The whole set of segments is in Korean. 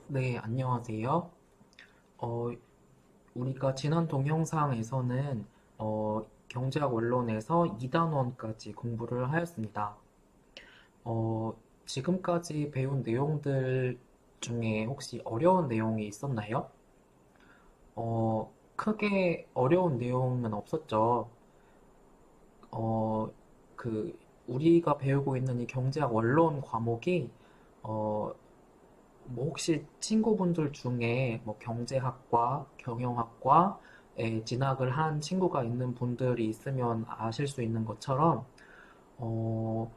네, 안녕하세요. 어, 우리가 지난 동영상에서는 경제학 원론에서 2단원까지 공부를 하였습니다. 어, 지금까지 배운 내용들 중에 혹시 어려운 내용이 있었나요? 크게 어려운 내용은 없었죠. 어, 우리가 배우고 있는 이 경제학 원론 과목이 어, 뭐 혹시 친구분들 중에 뭐 경제학과, 경영학과에 진학을 한 친구가 있는 분들이 있으면 아실 수 있는 것처럼 어,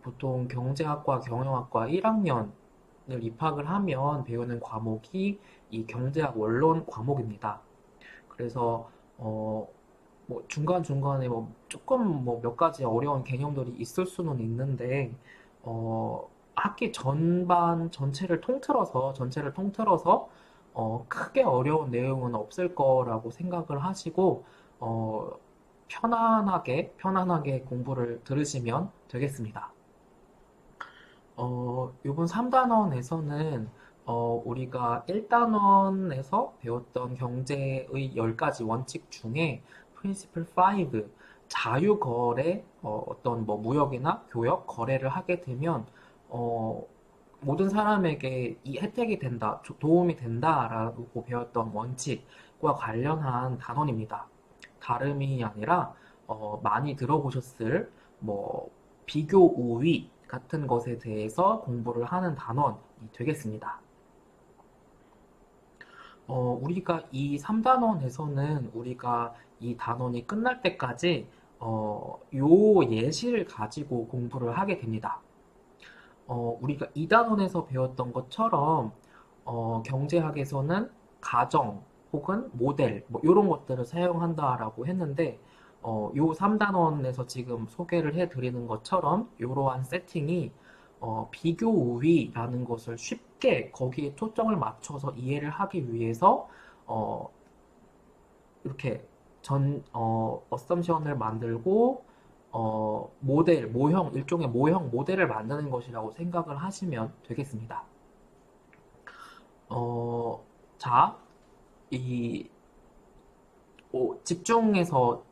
보통 경제학과, 경영학과 1학년을 입학을 하면 배우는 과목이 이 경제학 원론 과목입니다. 그래서 어, 뭐 중간중간에 뭐 조금 뭐 몇 가지 어려운 개념들이 있을 수는 있는데 학기 전반 전체를 통틀어서 크게 어려운 내용은 없을 거라고 생각을 하시고 어, 편안하게 공부를 들으시면 되겠습니다. 이번 3단원에서는 우리가 1단원에서 배웠던 경제의 10가지 원칙 중에 Principle 5, 자유거래, 어떤 뭐 무역이나 교역, 거래를 하게 되면, 어, 모든 사람에게 이 혜택이 된다, 도움이 된다라고 배웠던 원칙과 관련한 단원입니다. 다름이 아니라 많이 들어보셨을 뭐 비교 우위 같은 것에 대해서 공부를 하는 단원이 되겠습니다. 우리가 이 3단원에서는 우리가 이 단원이 끝날 때까지 요 예시를 가지고 공부를 하게 됩니다. 우리가 2단원에서 배웠던 것처럼 경제학에서는 가정 혹은 모델 뭐 이런 것들을 사용한다라고 했는데 요 3단원에서 지금 소개를 해드리는 것처럼 이러한 세팅이 비교 우위라는 것을 쉽게 거기에 초점을 맞춰서 이해를 하기 위해서 어, 이렇게 어썸션을 만들고 일종의 모형 모델을 만드는 것이라고 생각을 하시면 되겠습니다. 어, 자, 이 집중해서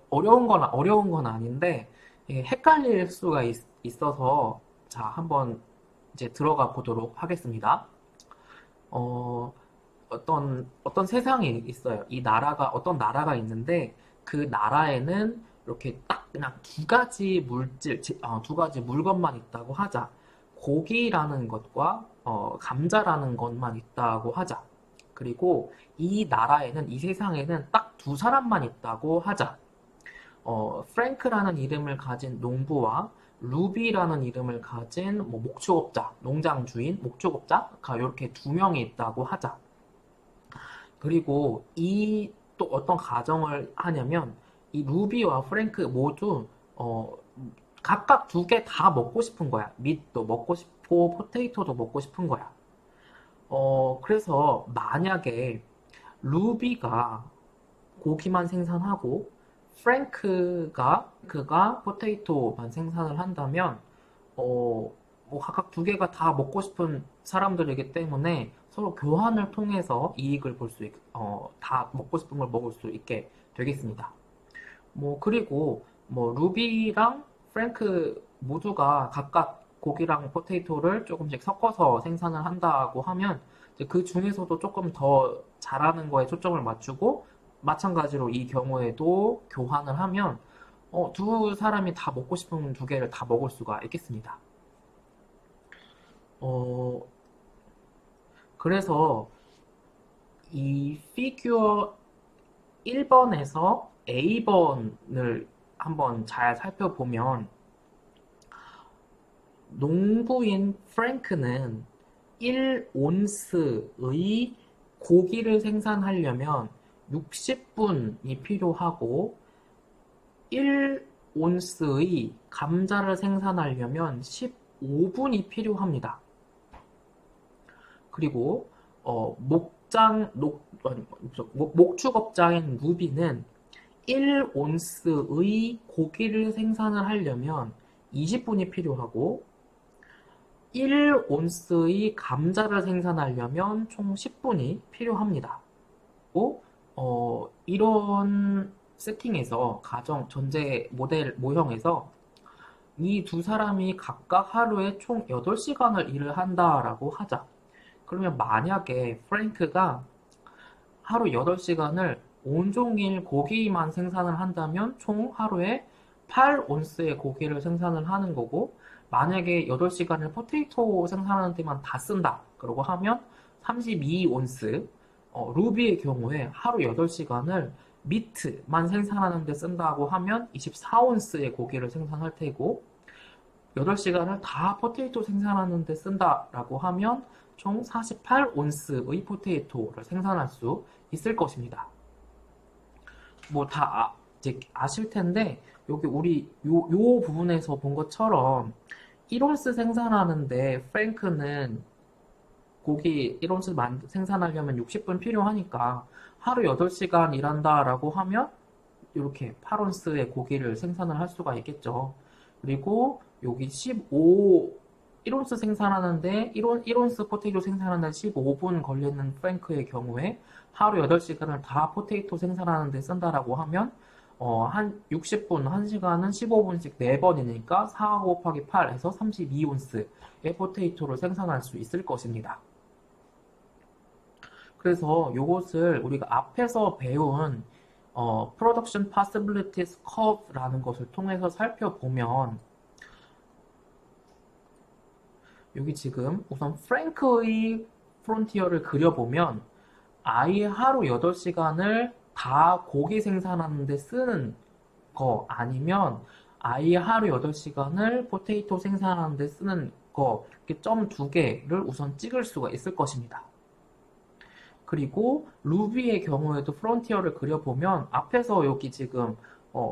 어려운 건 아닌데 이게 헷갈릴 수가 있어서 자, 한번 이제 들어가 보도록 하겠습니다. 어, 어떤 세상이 있어요. 어떤 나라가 있는데, 그 나라에는 이렇게 딱 그냥 두 가지 물건만 있다고 하자. 고기라는 것과, 감자라는 것만 있다고 하자. 그리고 이 세상에는 딱 두 사람만 있다고 하자. 프랭크라는 이름을 가진 농부와 루비라는 이름을 가진 뭐 목축업자, 농장 주인, 목축업자가 이렇게 두 명이 있다고 하자. 그리고 이 또 어떤 가정을 하냐면 이 루비와 프랭크 모두 각각 두 개 다 먹고 싶은 거야. 밑도 먹고 싶고 포테이토도 먹고 싶은 거야. 그래서 만약에 루비가 고기만 생산하고 그가 포테이토만 생산을 한다면 뭐 각각 두 개가 다 먹고 싶은 사람들이기 때문에 서로 교환을 통해서 이익을 다 먹고 싶은 걸 먹을 수 있게 되겠습니다. 뭐, 그리고 뭐, 루비랑 프랭크 모두가 각각 고기랑 포테이토를 조금씩 섞어서 생산을 한다고 하면 이제 그 중에서도 조금 더 잘하는 거에 초점을 맞추고 마찬가지로 이 경우에도 교환을 하면 두 사람이 다 먹고 싶은 두 개를 다 먹을 수가 있겠습니다. 어, 그래서 이 피규어 1번에서 A번을 한번 잘 살펴보면 농부인 프랭크는 1온스의 고기를 생산하려면 60분이 필요하고 1온스의 감자를 생산하려면 15분이 필요합니다. 그리고 목축업자인 루비는 1온스의 고기를 생산을 하려면 20분이 필요하고 1온스의 감자를 생산하려면 총 10분이 필요합니다. 또, 이런 세팅에서 가정 전제 모델 모형에서 이 두 사람이 각각 하루에 총 8시간을 일을 한다라고 하자. 그러면 만약에 프랭크가 하루 8시간을 온종일 고기만 생산을 한다면 총 하루에 8온스의 고기를 생산을 하는 거고, 만약에 8시간을 포테이토 생산하는 데만 다 쓴다. 그러고 하면 32온스. 루비의 경우에 하루 8시간을 미트만 생산하는 데 쓴다고 하면 24온스의 고기를 생산할 테고, 8시간을 다 포테이토 생산하는 데 쓴다라고 하면 총 48온스의 포테이토를 생산할 수 있을 것입니다. 뭐 다 이제 아실 텐데, 여기 우리 요 부분에서 본 것처럼 1온스 생산하는데 프랭크는 고기 1온스 생산하려면 60분 필요하니까 하루 8시간 일한다라고 하면 이렇게 8온스의 고기를 생산을 할 수가 있겠죠. 그리고 여기 1온스 생산하는데 1온스 포테이토 생산하는데 15분 걸리는 프랭크의 경우에 하루 8시간을 다 포테이토 생산하는데 쓴다라고 하면 한 60분, 1시간은 15분씩 4번이니까 4 곱하기 8 해서 32온스의 포테이토를 생산할 수 있을 것입니다. 그래서 이것을 우리가 앞에서 배운 Production Possibilities Curve라는 것을 통해서 살펴보면, 여기 지금 우선 프랭크의 프론티어를 그려보면 아예 하루 8시간을 다 고기 생산하는데 쓰는 거, 아니면 아예 하루 8시간을 포테이토 생산하는데 쓰는 거, 이렇게 점 두 개를 우선 찍을 수가 있을 것입니다. 그리고 루비의 경우에도 프론티어를 그려보면 앞에서 여기 지금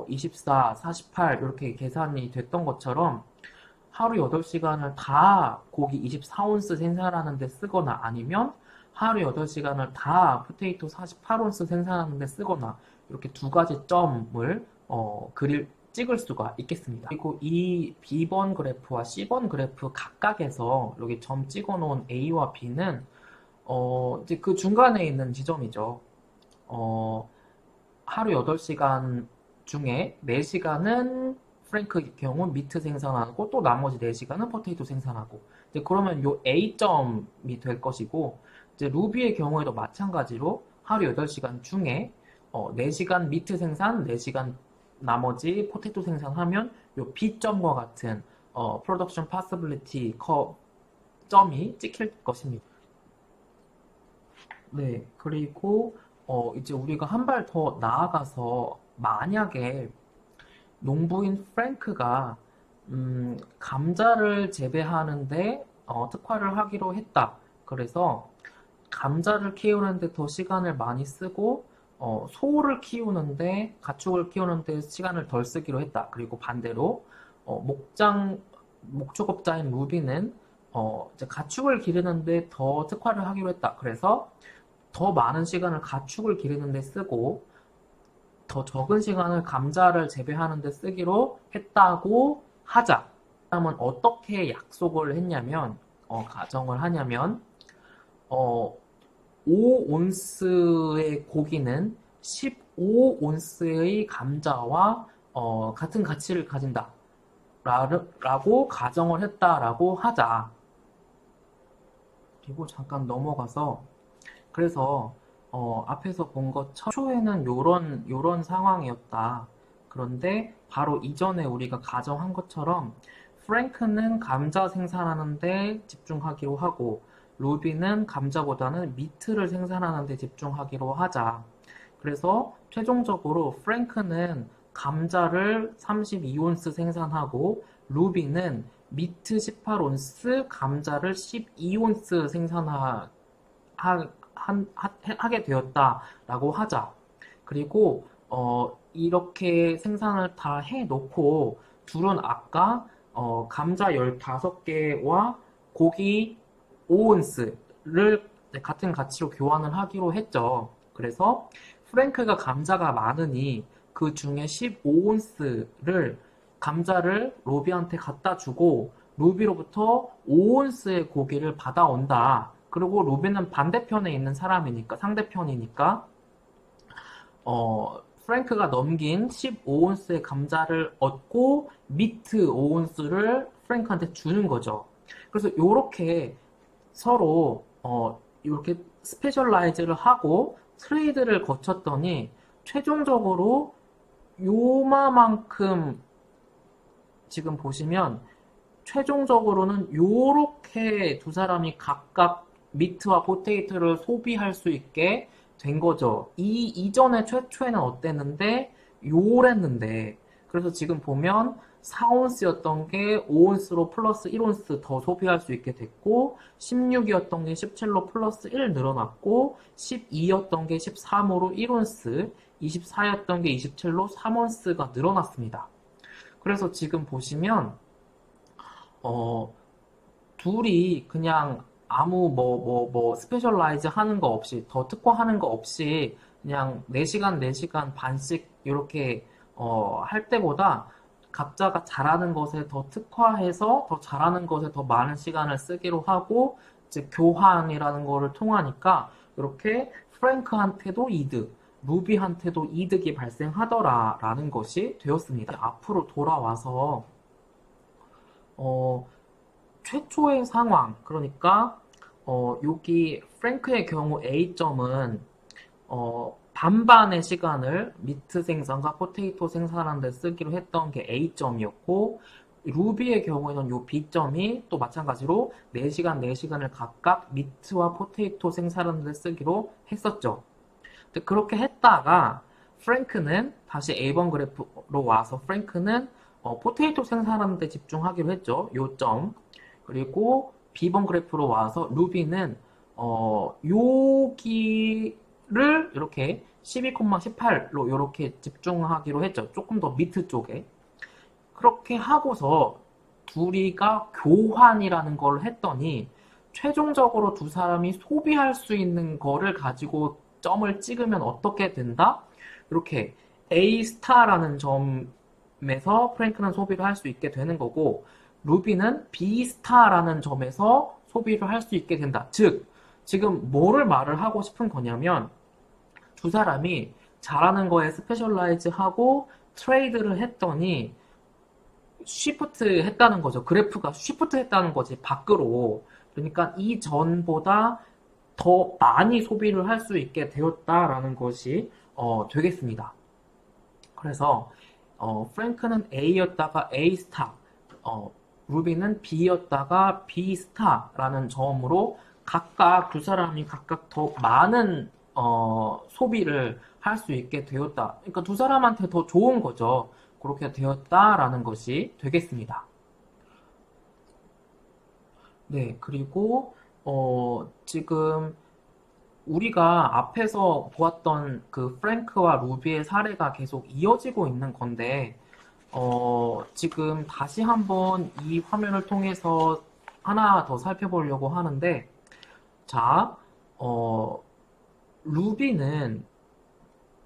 24, 48 이렇게 계산이 됐던 것처럼 하루 8시간을 다 고기 24온스 생산하는 데 쓰거나, 아니면 하루 8시간을 다 포테이토 48온스 생산하는 데 쓰거나, 이렇게 두 가지 점을 찍을 수가 있겠습니다. 그리고 이 B번 그래프와 C번 그래프 각각에서 여기 점 찍어 놓은 A와 B는 이제 그 중간에 있는 지점이죠. 하루 8시간 중에 4시간은 프랭크의 경우 미트 생산하고, 또 나머지 4시간은 포테이토 생산하고, 이제 그러면 요 A점이 될 것이고, 이제 루비의 경우에도 마찬가지로 하루 8시간 중에 4시간 미트 생산, 4시간 나머지 포테이토 생산하면 요 B점과 같은 Production Possibility Curve 점이 찍힐 것입니다. 네, 그리고 이제 우리가 한 발 더 나아가서 만약에 농부인 프랭크가 감자를 재배하는데 특화를 하기로 했다. 그래서 감자를 키우는데 더 시간을 많이 쓰고 소를 키우는데, 가축을 키우는데 시간을 덜 쓰기로 했다. 그리고 반대로 목축업자인 루비는 이제 가축을 기르는데 더 특화를 하기로 했다. 그래서 더 많은 시간을 가축을 기르는 데 쓰고 더 적은 시간을 감자를 재배하는 데 쓰기로 했다고 하자. 그러면 어떻게 약속을 했냐면, 가정을 하냐면 5온스의 고기는 15온스의 감자와 같은 가치를 가진다 라고 가정을 했다라고 하자. 그리고 잠깐 넘어가서, 그래서 앞에서 본 것처럼 초에는 요런 상황이었다. 그런데 바로 이전에 우리가 가정한 것처럼 프랭크는 감자 생산하는데 집중하기로 하고, 루비는 감자보다는 미트를 생산하는데 집중하기로 하자. 그래서 최종적으로 프랭크는 감자를 32온스 생산하고, 루비는 미트 18온스, 감자를 12온스 하게 되었다라고 하자. 그리고 이렇게 생산을 다 해놓고 둘은 아까 감자 15개와 고기 5온스를 같은 가치로 교환을 하기로 했죠. 그래서 프랭크가 감자가 많으니 그 중에 15온스를 감자를 로비한테 갖다 주고 루비로부터 5온스의 고기를 받아온다. 그리고 루비는 반대편에 있는 사람이니까, 상대편이니까, 프랭크가 넘긴 15온스의 감자를 얻고 미트 5온스를 프랭크한테 주는 거죠. 그래서 요렇게 서로 이렇게 스페셜라이즈를 하고 트레이드를 거쳤더니 최종적으로 요마만큼 지금 보시면 최종적으로는 요렇게 두 사람이 각각 미트와 포테이토를 소비할 수 있게 된 거죠. 이 이전에 최초에는 어땠는데 요랬는데 그래서 지금 보면 4온스였던 게 5온스로 플러스 1온스 더 소비할 수 있게 됐고 16이었던 게 17로 플러스 1 늘어났고 12였던 게 13으로 1온스 24였던 게 27로 3온스가 늘어났습니다. 그래서 지금 보시면 둘이 그냥 아무 스페셜라이즈 하는 거 없이, 더 특화하는 거 없이, 그냥 4시간, 4시간 반씩 이렇게, 할 때보다 각자가 잘하는 것에 더 특화해서 더 잘하는 것에 더 많은 시간을 쓰기로 하고, 이제 교환이라는 거를 통하니까, 이렇게 프랭크한테도 이득, 루비한테도 이득이 발생하더라라는 것이 되었습니다. 앞으로 돌아와서, 어, 최초의 상황, 그러니까 여기 프랭크의 경우 A점은 반반의 시간을 미트 생산과 포테이토 생산하는 데 쓰기로 했던 게 A점이었고 루비의 경우에는 요 B점이 또 마찬가지로 4시간, 4시간을 각각 미트와 포테이토 생산하는 데 쓰기로 했었죠. 근데 그렇게 했다가 프랭크는 다시 A번 그래프로 와서 프랭크는 포테이토 생산하는 데 집중하기로 했죠. 요점. 그리고 B번 그래프로 와서 루비는 여기를 이렇게 12,18로 이렇게 집중하기로 했죠. 조금 더 밑에 쪽에. 그렇게 하고서 둘이가 교환이라는 걸 했더니 최종적으로 두 사람이 소비할 수 있는 거를 가지고 점을 찍으면 어떻게 된다? 이렇게 A 스타라는 점에서 프랭크는 소비를 할 수 있게 되는 거고 루비는 B 스타라는 점에서 소비를 할 수 있게 된다. 즉, 지금 뭐를 말을 하고 싶은 거냐면 두 사람이 잘하는 거에 스페셜라이즈 하고 트레이드를 했더니 쉬프트 했다는 거죠. 그래프가 쉬프트 했다는 거지, 밖으로. 그러니까 이전보다 더 많이 소비를 할 수 있게 되었다라는 것이 되겠습니다. 그래서 프랭크는 A였다가 A 스타, 루비는 B였다가 B 스타라는 점으로 각각 두 사람이 각각 더 많은 소비를 할 수 있게 되었다. 그러니까 두 사람한테 더 좋은 거죠. 그렇게 되었다라는 것이 되겠습니다. 네, 그리고 지금 우리가 앞에서 보았던 그 프랭크와 루비의 사례가 계속 이어지고 있는 건데 지금 다시 한번 이 화면을 통해서 하나 더 살펴보려고 하는데 자, 루비는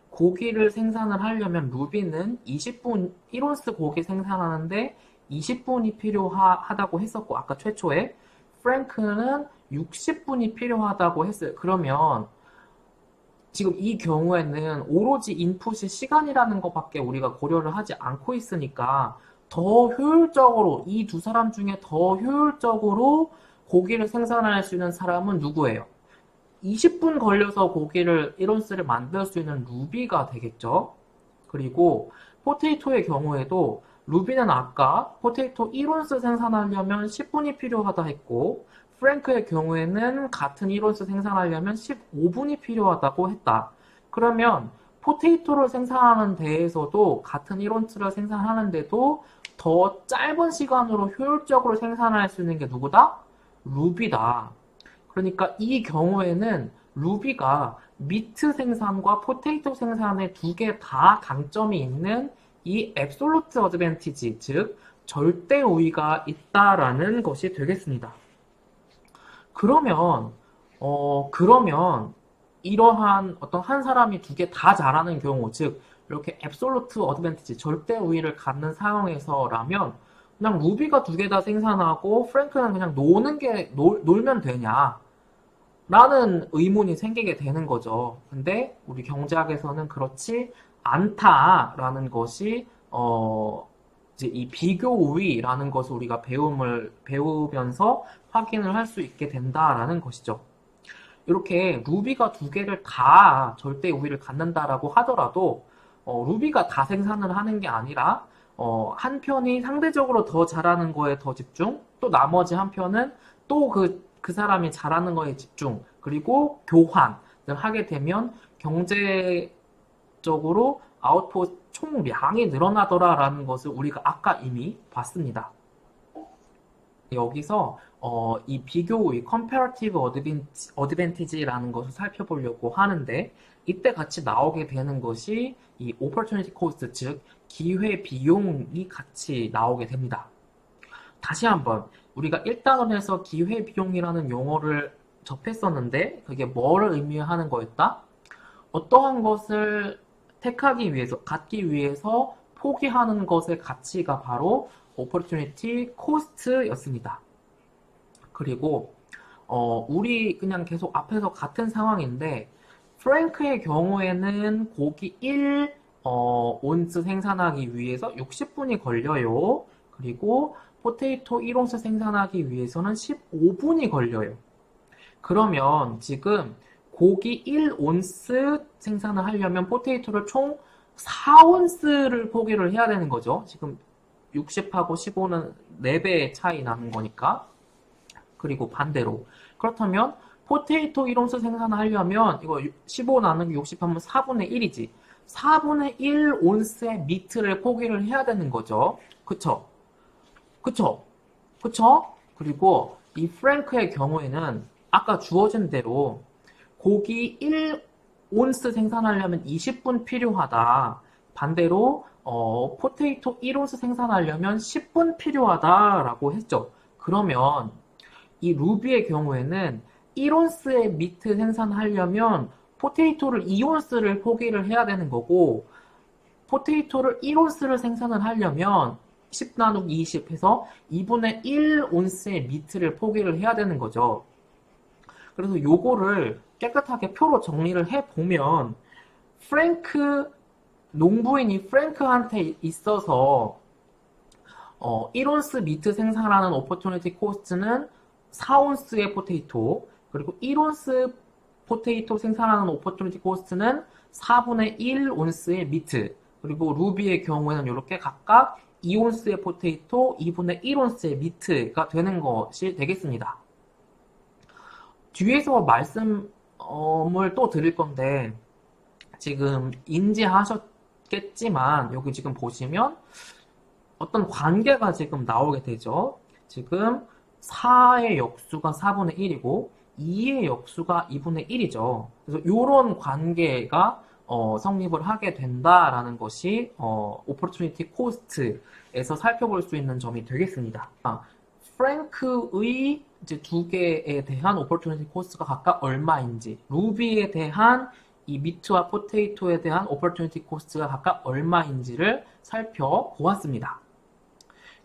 고기를 생산을 하려면 루비는 20분 1온스 고기 생산하는데 20분이 필요하다고 했었고 아까 최초에 프랭크는 60분이 필요하다고 했어요. 그러면 지금 이 경우에는 오로지 인풋이 시간이라는 것밖에 우리가 고려를 하지 않고 있으니까 더 효율적으로 이 두 사람 중에 더 효율적으로 고기를 생산할 수 있는 사람은 누구예요? 20분 걸려서 고기를 1온스를 만들 수 있는 루비가 되겠죠. 그리고 포테이토의 경우에도 루비는 아까 포테이토 1온스 생산하려면 10분이 필요하다 했고 프랭크의 경우에는 같은 1온스 생산하려면 15분이 필요하다고 했다. 그러면 포테이토를 생산하는 데에서도 같은 1온스를 생산하는데도 더 짧은 시간으로 효율적으로 생산할 수 있는 게 누구다? 루비다. 그러니까 이 경우에는 루비가 미트 생산과 포테이토 생산에 두 개 다 강점이 있는 이 앱솔루트 어드밴티지, 즉 절대 우위가 있다라는 것이 되겠습니다. 그러면 이러한 어떤 한 사람이 두 개 다 잘하는 경우, 즉 이렇게 앱솔루트 어드밴티지, 절대 우위를 갖는 상황에서라면 그냥 루비가 두 개 다 생산하고 프랭크는 그냥 놀면 되냐? 라는 의문이 생기게 되는 거죠. 근데 우리 경제학에서는 그렇지 않다라는 것이, 이제 이 비교 우위라는 것을 우리가 배우면서 확인을 할 수 있게 된다라는 것이죠. 이렇게 루비가 두 개를 다 절대 우위를 갖는다라고 하더라도 루비가 다 생산을 하는 게 아니라 한 편이 상대적으로 더 잘하는 거에 더 집중, 또 나머지 한 편은 또 그 사람이 잘하는 거에 집중, 그리고 교환을 하게 되면 경제적으로 아웃풋 총량이 늘어나더라라는 것을 우리가 아까 이미 봤습니다. 여기서 이 비교 우위, comparative advantage라는 것을 살펴보려고 하는데, 이때 같이 나오게 되는 것이 이 opportunity cost, 즉 기회 비용이 같이 나오게 됩니다. 다시 한번 우리가 1단원에서 기회 비용이라는 용어를 접했었는데, 그게 뭐를 의미하는 거였다? 어떠한 것을 택하기 위해서, 갖기 위해서 포기하는 것의 가치가 바로 opportunity cost였습니다. 그리고 우리 그냥 계속 앞에서 같은 상황인데, 프랭크의 경우에는 고기 1 온스 생산하기 위해서 60분이 걸려요. 그리고 포테이토 1온스 생산하기 위해서는 15분이 걸려요. 그러면 지금 고기 1온스 생산을 하려면 포테이토를 총 4온스를 포기를 해야 되는 거죠. 지금 60하고 15는 4배의 차이 나는 거니까. 그리고 반대로. 그렇다면 포테이토 1온스 생산을 하려면 이거 15 나누기 60 하면 4분의 1이지. 4분의 1 온스의 미트를 포기를 해야 되는 거죠. 그쵸? 그쵸? 그쵸? 그리고 이 프랭크의 경우에는 아까 주어진 대로 고기 1 온스 생산하려면 20분 필요하다. 반대로 포테이토 1온스 생산하려면 10분 필요하다라고 했죠. 그러면 이 루비의 경우에는 1온스의 미트 생산하려면 포테이토를 2온스를 포기를 해야 되는 거고, 포테이토를 1온스를 생산을 하려면 10 나누기 20 해서 2분의 1 온스의 미트를 포기를 해야 되는 거죠. 그래서 요거를 깨끗하게 표로 정리를 해보면, 농부인이 프랭크한테 있어서 1온스 미트 생산하는 오퍼튜니티 코스트는 4온스의 포테이토, 그리고 1온스 포테이토 생산하는 오퍼튜니티 코스트는 4분의 1 온스의 미트, 그리고 루비의 경우에는 이렇게 각각 2온스의 포테이토, 2분의 1 온스의 미트가 되는 것이 되겠습니다. 뒤에서 말씀을 또 드릴 건데, 지금 인지하셨겠지만 여기 지금 보시면 어떤 관계가 지금 나오게 되죠. 지금 4의 역수가 4분의 1이고 2의 역수가 2분의 1이죠. 그래서 이런 관계가 성립을 하게 된다라는 것이 opportunity cost에서 살펴볼 수 있는 점이 되겠습니다. 프랭크의 이제 두 개에 대한 opportunity cost가 각각 얼마인지, 루비에 대한 이 미트와 포테이토에 대한 opportunity cost가 각각 얼마인지를 살펴보았습니다.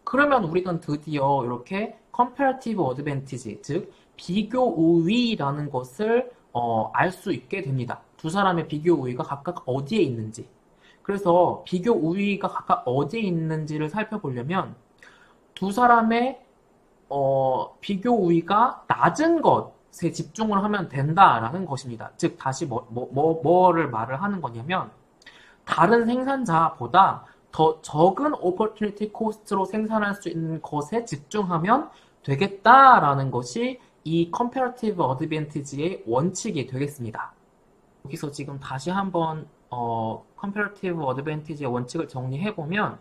그러면 우리는 드디어 이렇게 comparative advantage, 즉 비교 우위라는 것을 알 수 있게 됩니다. 두 사람의 비교 우위가 각각 어디에 있는지. 그래서 비교 우위가 각각 어디에 있는지를 살펴보려면 두 사람의 비교 우위가 낮은 것에 집중을 하면 된다라는 것입니다. 즉 다시 뭐를 말을 하는 거냐면, 다른 생산자보다 더 적은 opportunity cost로 생산할 수 있는 것에 집중하면 되겠다라는 것이 이 comparative advantage의 원칙이 되겠습니다. 여기서 지금 다시 한번 comparative advantage의 원칙을 정리해보면,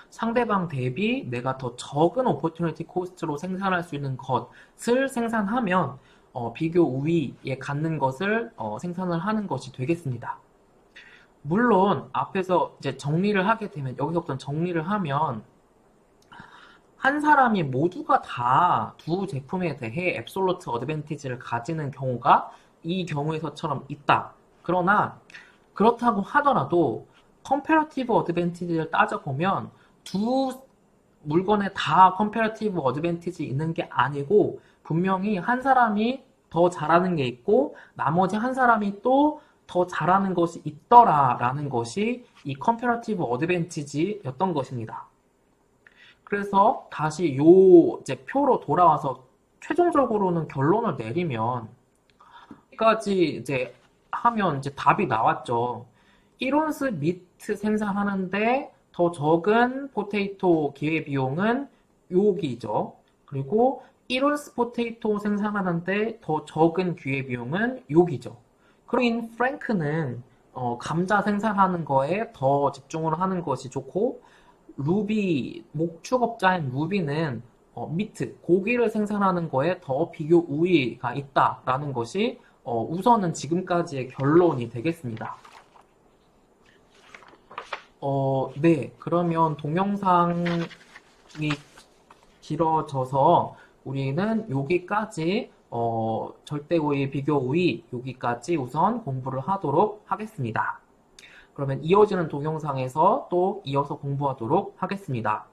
상대방 대비 내가 더 적은 opportunity cost로 생산할 수 있는 것을 생산하면 비교 우위에 갖는 것을 생산을 하는 것이 되겠습니다. 물론 앞에서 이제 정리를 하게 되면, 여기서부터 정리를 하면 한 사람이 모두가 다 두 제품에 대해 absolute advantage를 가지는 경우가 이 경우에서처럼 있다. 그러나 그렇다고 하더라도 comparative advantage를 따져보면 두 물건에 다 컴패러티브 어드밴티지 있는 게 아니고 분명히 한 사람이 더 잘하는 게 있고 나머지 한 사람이 또 더 잘하는 것이 있더라라는 것이 이 컴패러티브 어드밴티지였던 것입니다. 그래서 다시 요 이제 표로 돌아와서 최종적으로는 결론을 내리면 여기까지 이제 하면 이제 답이 나왔죠. 1온스 미트 생산하는데 더 적은 포테이토 기회비용은 요기죠. 그리고 1온스 포테이토 생산하는데 더 적은 기회비용은 요기죠. 그린 프랭크는 감자 생산하는 거에 더 집중을 하는 것이 좋고 루비, 목축업자인 루비는 미트, 고기를 생산하는 거에 더 비교 우위가 있다라는 것이 우선은 지금까지의 결론이 되겠습니다. 네. 그러면 동영상이 길어져서 우리는 여기까지 절대 우위, 비교 우위 여기까지 우선 공부를 하도록 하겠습니다. 그러면 이어지는 동영상에서 또 이어서 공부하도록 하겠습니다.